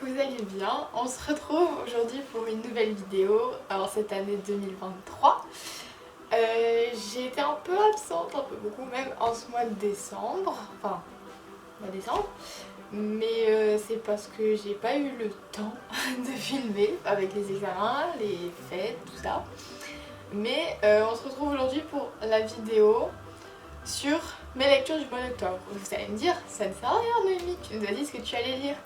vous allez bien. On se retrouve aujourd'hui pour une nouvelle vidéo, alors cette année 2023. J'ai été un peu absente, un peu beaucoup même en ce mois de décembre, mais c'est parce que j'ai pas eu le temps de filmer avec les examens, les fêtes, tout ça. Mais on se retrouve aujourd'hui pour la vidéo sur mes lectures du mois d'octobre. Vous allez me dire, ça ne sert à rien Noémie, tu nous as dit ce que tu allais lire.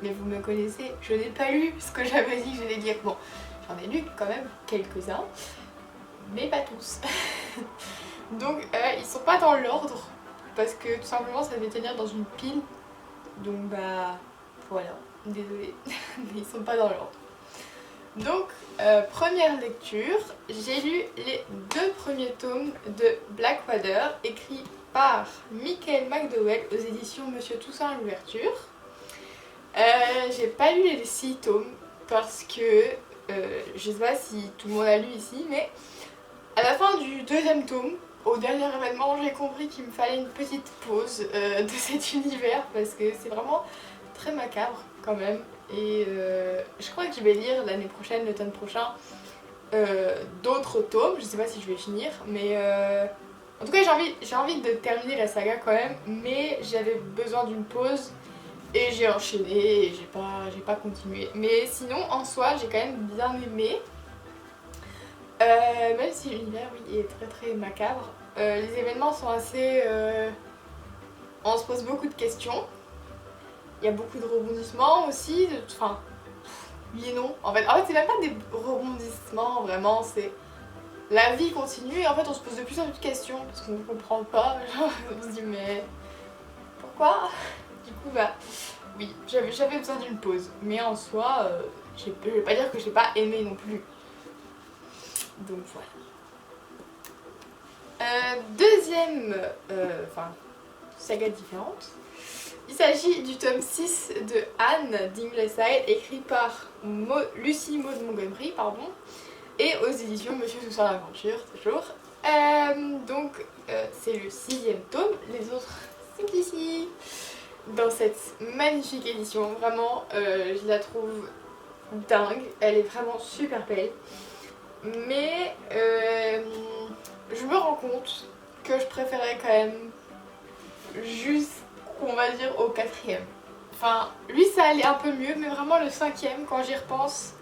Mais vous me connaissez, je n'ai pas lu ce que j'avais dit que j'allais lire. Bon, j'en ai lu quand même quelques-uns, mais pas tous. Donc ils sont pas dans l'ordre, parce que tout simplement ça devait tenir dans une pile. Donc bah voilà, désolée, mais ils sont pas dans l'ordre. Donc première lecture, j'ai lu les 2 premiers tomes de Blackwater, écrits par Michael McDowell aux éditions Monsieur Toussaint l'Ouverture. J'ai pas lu les 6 tomes parce que je sais pas si tout le monde a lu ici, mais à la fin du 2e tome, au dernier événement, j'ai compris qu'il me fallait une petite pause de cet univers parce que c'est vraiment très macabre quand même. Et je crois que je vais lire l'année prochaine, l'automne prochain, d'autres tomes. Je sais pas si je vais finir, mais en tout cas j'ai envie de terminer la saga quand même, mais j'avais besoin d'une pause. Et j'ai enchaîné et j'ai pas continué. Mais sinon, en soi, j'ai quand même bien aimé. Même si l'univers, oui, est très très macabre. Les événements sont assez... on se pose beaucoup de questions. Il y a beaucoup de rebondissements aussi. Enfin, oui et non. En fait c'est même pas des rebondissements, vraiment. C'est... La vie continue et en fait, on se pose de plus en plus de questions parce qu'on ne comprend pas. Genre, on se dit, mais... Pourquoi ? Du coup, bah... Oui, j'avais besoin d'une pause, mais en soi, je vais pas dire que je l'ai pas aimé non plus. Donc voilà. Deuxième saga différente. Il s'agit du tome 6 de Anne d'Ingleside, écrit par Lucy Maud Montgomery, et aux éditions Monsieur Toussaint l'Aventure, toujours. C'est le 6e tome, les autres c'est ici. Dans cette magnifique édition, vraiment je la trouve dingue, elle est vraiment super belle, mais je me rends compte que je préférais quand même jusqu'on va dire au 4e. Enfin, lui ça allait un peu mieux, mais vraiment le 5e, quand j'y repense,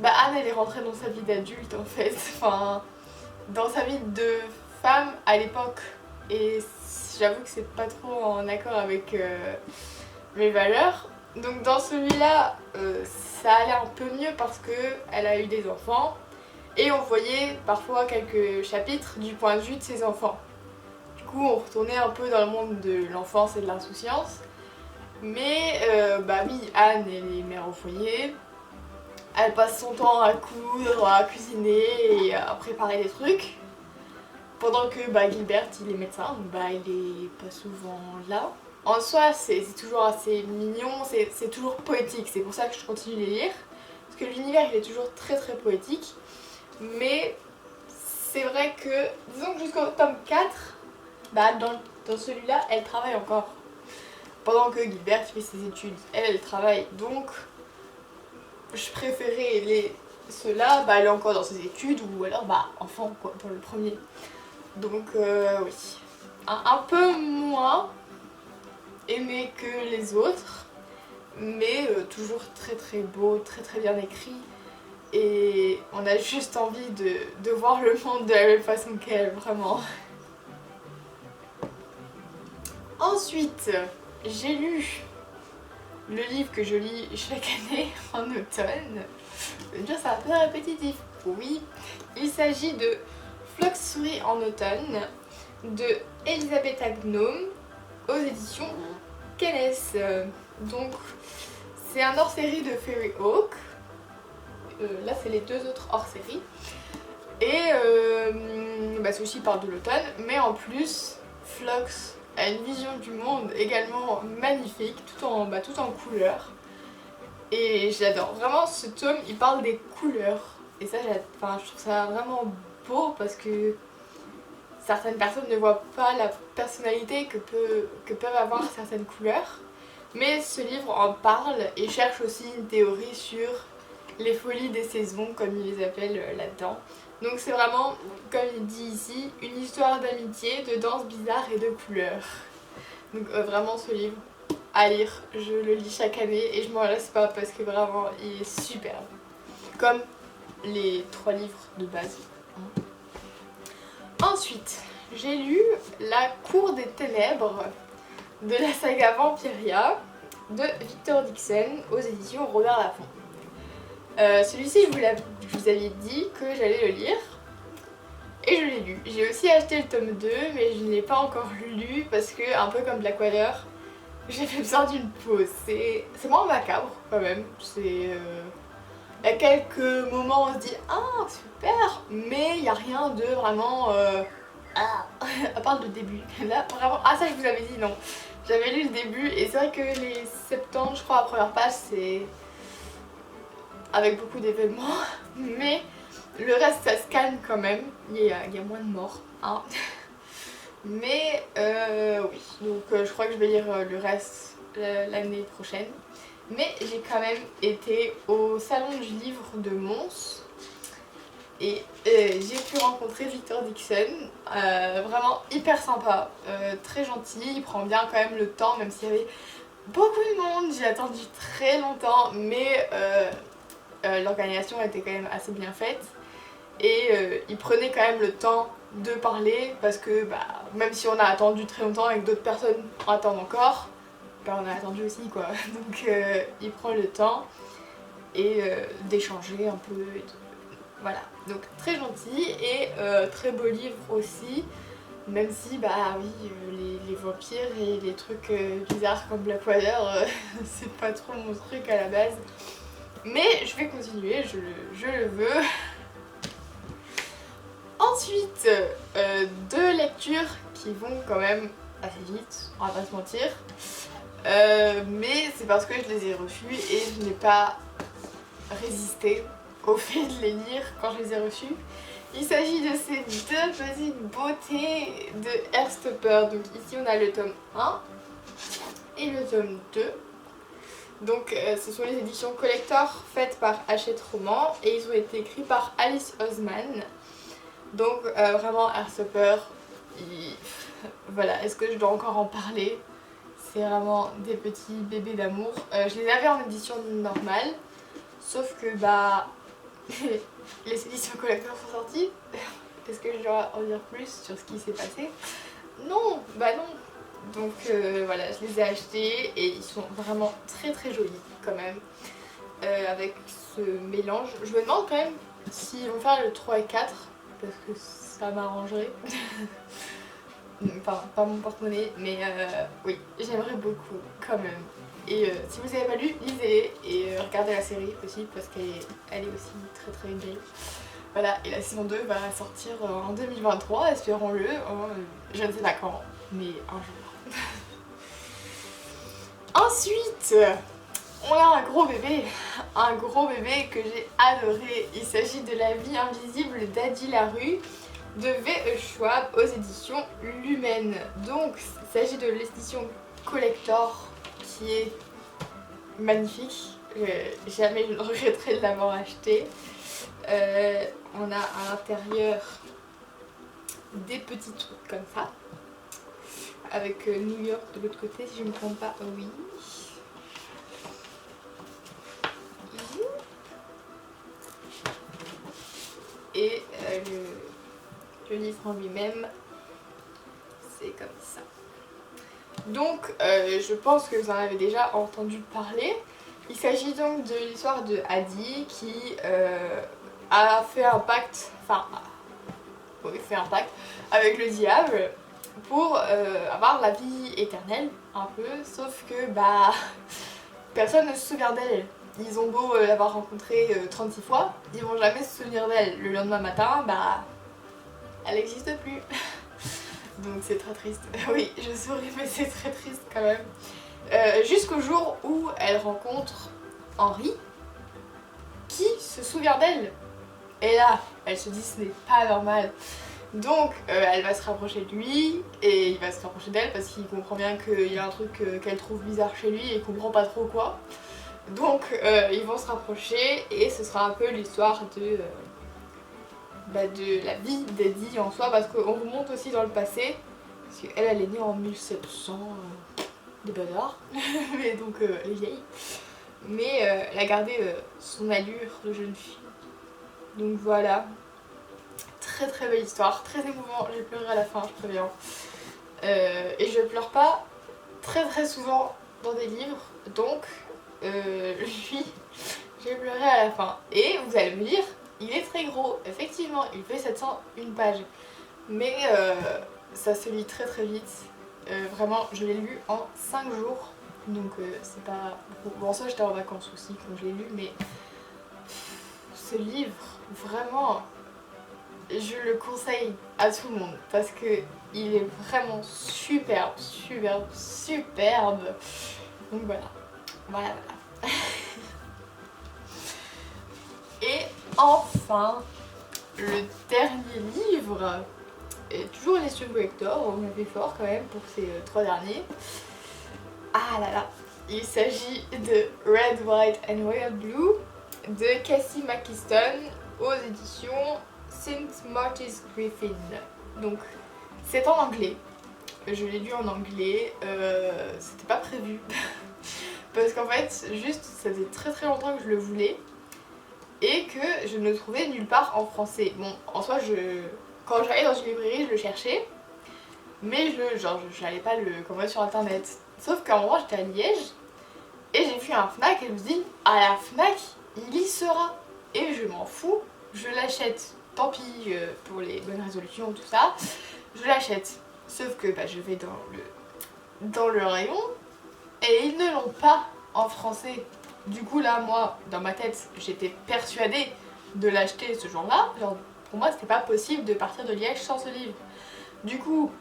bah Anne elle est rentrée dans sa vie d'adulte en fait, enfin dans sa vie de femme à l'époque, et j'avoue que c'est pas trop en accord avec mes valeurs. Donc dans celui-là, ça allait un peu mieux parce qu'elle a eu des enfants et on voyait parfois quelques chapitres du point de vue de ses enfants. Du coup, on retournait un peu dans le monde de l'enfance et de l'insouciance. Mais bah oui, Anne, elle est mère au foyer. Elle passe son temps à coudre, à cuisiner et à préparer des trucs. Pendant que Gilbert, il est médecin, donc il est pas souvent là. En soi, c'est toujours assez mignon, c'est toujours poétique, c'est pour ça que je continue de les lire. Parce que l'univers, il est toujours très très poétique. Mais c'est vrai que, disons que jusqu'au tome 4, dans celui-là, elle travaille encore. Pendant que Gilbert fait ses études, elle travaille. Donc, je préférais ceux-là, elle est encore dans ses études, ou alors enfant quoi, pour le premier. Donc oui, un peu moins aimé que les autres, mais toujours très très beau, très très bien écrit, et on a juste envie de voir le monde de la même façon qu'elle, vraiment. Ensuite, j'ai lu le livre que je lis chaque année en automne. Je veux dire, c'est un peu répétitif, oui. Il s'agit de Flock sourit en automne de Elisabetta Gnome aux éditions Kenes. Donc c'est un hors-série de Fairy Oak. Là c'est les 2 autres hors-série. Et ceci parle de l'automne, mais en plus Phlox a une vision du monde également magnifique, tout en couleurs. Et j'adore. Vraiment ce tome il parle des couleurs. Et ça je trouve ça vraiment beau parce que certaines personnes ne voient pas la personnalité que peuvent avoir certaines couleurs. Mais ce livre en parle et cherche aussi une théorie sur les folies des saisons, comme il les appelle là-dedans. Donc c'est vraiment, comme il dit ici, une histoire d'amitié, de danse bizarre et de couleurs. Donc vraiment ce livre à lire, je le lis chaque année et je m'en lasse pas parce que vraiment il est superbe. Comme les 3 livres de base. Ensuite, j'ai lu La Cour des Ténèbres de la saga Vampiria de Victor Dixon aux éditions Robert Laffont. Celui-ci, je vous avais dit que j'allais le lire et je l'ai lu. J'ai aussi acheté le tome 2 mais je ne l'ai pas encore lu parce que, un peu comme Blackwater, j'avais besoin d'une pause. C'est moins macabre quand même. Il y a quelques moments où on se dit ah super, mais il n'y a rien de vraiment à part le début. Là vraiment, ah ça je vous avais dit non. J'avais lu le début et c'est vrai que les 70 je crois à première page c'est avec beaucoup d'événements, mais le reste ça se calme quand même, il y a moins de morts, hein. Mais oui, donc je crois que je vais lire le reste l'année prochaine. Mais j'ai quand même été au salon du livre de Mons et j'ai pu rencontrer Victor Dixon, vraiment hyper sympa, très gentil, il prend bien quand même le temps même s'il y avait beaucoup de monde, j'ai attendu très longtemps mais l'organisation était quand même assez bien faite et il prenait quand même le temps de parler parce que bah, même si on a attendu très longtemps et que d'autres personnes attendent encore, bah, on a attendu aussi quoi, donc il prend le temps et d'échanger un peu et tout. Voilà, donc très gentil et très beau livre aussi, même si bah oui les vampires et les trucs bizarres comme Blackwater c'est pas trop mon truc à la base, mais je vais continuer, je le veux. Ensuite, 2 lectures qui vont quand même assez vite, on va pas se mentir, mais c'est parce que je les ai reçues et je n'ai pas résisté au fait de les lire quand je les ai reçus. Il s'agit de ces 2 petites beautés de Heartstopper. Donc ici on a le tome 1 et le tome 2. Donc ce sont les éditions collector faites par Hachette Roman et ils ont été écrits par Alice Oseman. Donc vraiment Heartstopper, voilà, est-ce que je dois encore en parler? C'est vraiment des petits bébés d'amour. Je les avais en édition normale, sauf que bah les éditions collector sont sorties. Est-ce que je dois en dire plus sur ce qui s'est passé? Non, bah non. Donc voilà, je les ai achetés et ils sont vraiment très très jolis quand même. Avec ce mélange. Je me demande quand même s'ils vont faire le 3 et 4 parce que ça m'arrangerait. Enfin, pas mon porte-monnaie, mais oui, j'aimerais beaucoup quand même. Et si vous n'avez pas lu, lisez-les et regardez la série aussi parce qu'elle est aussi très très belle. Voilà, et la saison 2 va sortir en 2023, espérons-le. Je ne sais pas quand, mais un jour. Ensuite, on a un gros bébé que j'ai adoré. Il s'agit de La vie invisible d'Adi Larue de V.E. Schwab aux éditions Lumen. Donc il s'agit de l'édition collector qui est magnifique. Jamais je ne regretterai de l'avoir acheté. On a à l'intérieur des petits trucs comme ça. Avec New York de l'autre côté si je ne me trompe pas, oui. Et le livre en lui-même, c'est comme ça. Donc je pense que vous en avez déjà entendu parler. Il s'agit donc de l'histoire de Adi qui a fait un pacte, avec le diable pour avoir la vie éternelle un peu, sauf que bah personne ne se souvient d'elle. Ils ont beau l'avoir rencontrée 36 fois, ils vont jamais se souvenir d'elle. Le lendemain matin, bah elle n'existe plus. Donc c'est très triste. Oui, je souris mais c'est très triste quand même. Jusqu'au jour où elle rencontre Henri qui se souvient d'elle. Et là, elle se dit ce n'est pas normal. Donc elle va se rapprocher de lui et il va se rapprocher d'elle parce qu'il comprend bien qu'il y a un truc qu'elle trouve bizarre chez lui et il comprend pas trop quoi. Donc ils vont se rapprocher et ce sera un peu l'histoire de la vie d'Eddie en soi parce qu'on remonte aussi dans le passé parce qu'elle elle est née en 1700 des bazars mais donc elle est vieille mais elle a gardé son allure de jeune fille. Donc voilà, très très belle histoire, très émouvant, j'ai pleuré à la fin, je préviens. Et je pleure pas très très souvent dans des livres, donc lui, j'ai pleuré à la fin. Et vous allez me dire, il est très gros, effectivement, il fait 701 pages, mais ça se lit très très vite. Vraiment, je l'ai lu en 5 jours, donc c'est pas beaucoup. Bon, ça j'étais en vacances aussi quand je l'ai lu, mais ce livre, vraiment, je le conseille à tout le monde parce que il est vraiment superbe, superbe, superbe. Donc voilà, voilà, voilà. Et enfin, le dernier livre est toujours l'édition collector, on a fait fort quand même pour ces 3 derniers. Ah là là, il s'agit de Red, White and Royal Blue de Cassie McKiston aux éditions St. Martin's Griffin. Donc c'est en anglais, je l'ai lu en anglais, c'était pas prévu parce qu'en fait juste ça faisait très très longtemps que je le voulais et que je ne le trouvais nulle part en français. Bon en soi quand j'allais dans une librairie je le cherchais mais j'allais pas le commander sur internet. Sauf qu'à un moment j'étais à Liège et j'ai vu un Fnac et je me suis dit à la Fnac il y sera et je m'en fous, je l'achète. Tant pis pour les bonnes résolutions tout ça, je l'achète. Sauf que je vais dans le rayon et ils ne l'ont pas en français. Du coup là moi dans ma tête j'étais persuadée de l'acheter ce jour-là. Genre pour moi c'était pas possible de partir de Liège sans ce livre. Du coup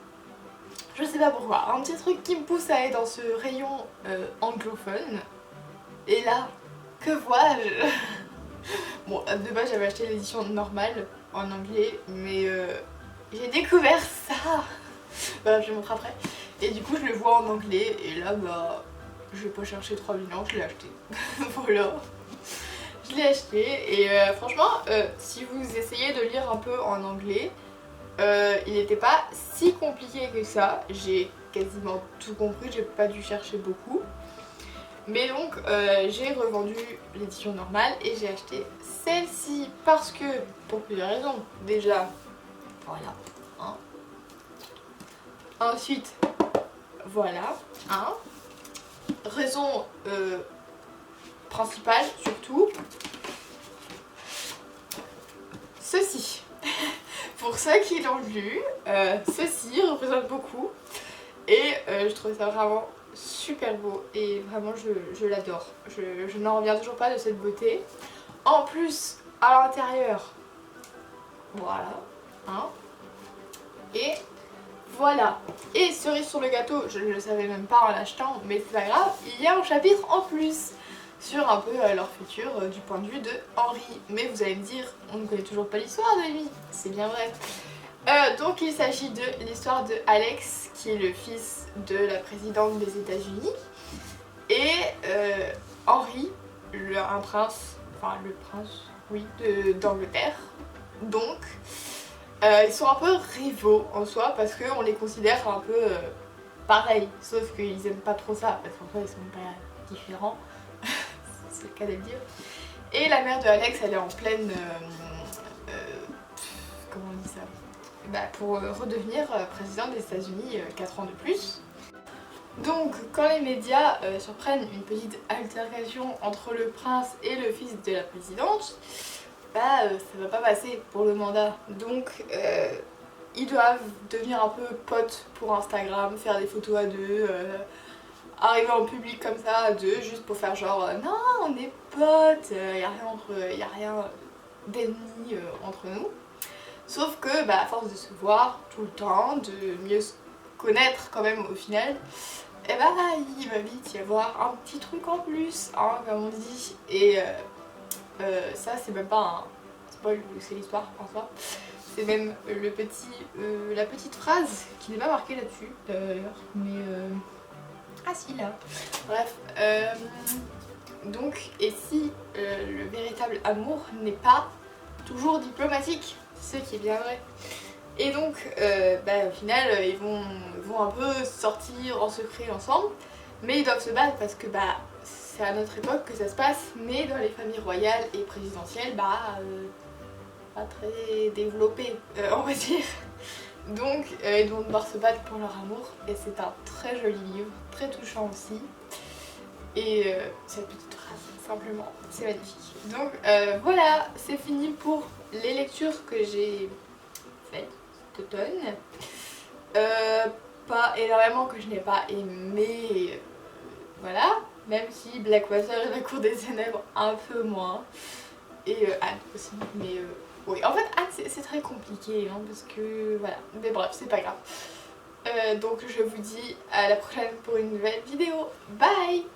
je sais pas pourquoi, un petit truc qui me pousse à aller dans ce rayon anglophone. Et là, que vois-je? Bon, de base j'avais acheté l'édition normale en anglais, mais j'ai découvert ça. Voilà, je vais montrer après. Et du coup je le vois en anglais et là je vais pas chercher 3000 ans, je l'ai acheté. Voilà. Je l'ai acheté et franchement si vous essayez de lire un peu en anglais, il n'était pas si compliqué que ça. J'ai quasiment tout compris, j'ai pas dû chercher beaucoup. Mais donc j'ai revendu l'édition normale et j'ai acheté celle-ci parce que, pour plusieurs raisons. Déjà, voilà. Hein. Ensuite, voilà. Hein. Raison principale surtout, ceci. Pour ceux qui l'ont lu, ceci représente beaucoup et je trouvais ça vraiment super beau et vraiment je l'adore. Je n'en reviens toujours pas de cette beauté. En plus, à l'intérieur, voilà, hein, et voilà. Et cerise sur le gâteau, je ne le savais même pas en l'achetant, mais c'est pas grave, il y a un chapitre en plus sur un peu leur futur du point de vue de Henry. Mais vous allez me dire, on ne connaît toujours pas l'histoire de lui, c'est bien vrai. Donc il s'agit de l'histoire de Alex, qui est le fils de la présidente des États-Unis, et Henry, un prince, enfin le prince, oui, d'Angleterre. Donc ils sont un peu rivaux en soi parce qu'on les considère un peu pareils, sauf qu'ils aiment pas trop ça parce qu'en fait ils sont pas différents, c'est le cas de le dire. Et la mère de Alex, elle est en pleine comment on dit ça, pour redevenir présidente des États-Unis 4 ans de plus. Donc quand les médias surprennent une petite altercation entre le prince et le fils de la présidente, ça va pas passer pour le mandat. Donc ils doivent devenir un peu potes pour Instagram, faire des photos à deux, arriver en public comme ça à deux, juste pour faire genre non on est potes, y a rien d'ennemi entre nous. Sauf que à force de se voir tout le temps, de mieux se connaître quand même au final, il va vite y avoir un petit truc en plus, hein, comme on dit. Et ça c'est même pas un spoil, c'est l'histoire en soi. C'est même la petite phrase qui n'est pas marquée là-dessus d'ailleurs, mais ah si là. Bref, donc et si le véritable amour n'est pas toujours diplomatique, ce qui est bien vrai. Et donc au final ils vont un peu sortir en secret ensemble, mais ils doivent se battre parce que c'est à notre époque que ça se passe, mais dans les familles royales et présidentielles pas très développées on va dire. Donc ils vont devoir se battre pour leur amour et c'est un très joli livre, très touchant aussi. Et cette petite phrase, simplement, c'est magnifique. Donc voilà, c'est fini pour les lectures que j'ai faites cet automne. Pas énormément que je n'ai pas aimé, voilà. Même si Blackwater et la Cour des Ténèbres un peu moins. Et Anne aussi, mais oui, en fait Anne c'est très compliqué hein, parce que voilà, mais bref c'est pas grave. Donc je vous dis à la prochaine pour une nouvelle vidéo, bye.